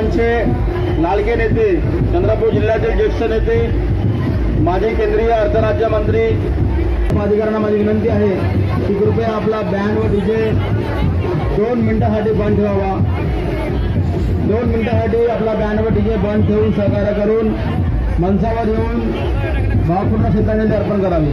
सर्वांचे लाडके नेते, चंद्रपूर जिल्ह्यातील ज्येष्ठ नेते, माजी केंद्रीय अर्थ राज्यमंत्री अधिकाऱ्यांना माझी विनंती आहे की कृपया आपला बँड व डीजे 2 मिनिटांसाठी बंद ठेवावा। 2 मिनिटांसाठी आपला बँड व डीजे बंद ठेवून सहकार्य करून मंचावर येऊन भावपूर्ण श्रद्धांजली अर्पण करावी।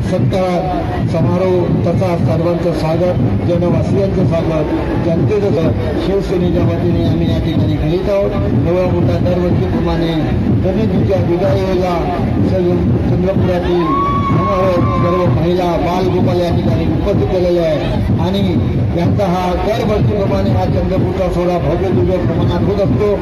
सत्कार समारोह तथा सर्वांचं स्वागत, जनवासियांचं स्वागत, जनतेचं शिवसेनेच्या वतीने आम्ही या ठिकाणी करीत आहोत। एवढा मोठा दरवर्षीप्रमाणे गणेशजीच्या विदाईला चंद्रपुरातील सर्व महिला बालगोपाल या ठिकाणी उपस्थित केलेले आहे आणि त्यांचा हा दरवर्षीप्रमाणे हा चंद्रपूरचा सोहळा भव्य दिव्य प्रमाणात होत असतो।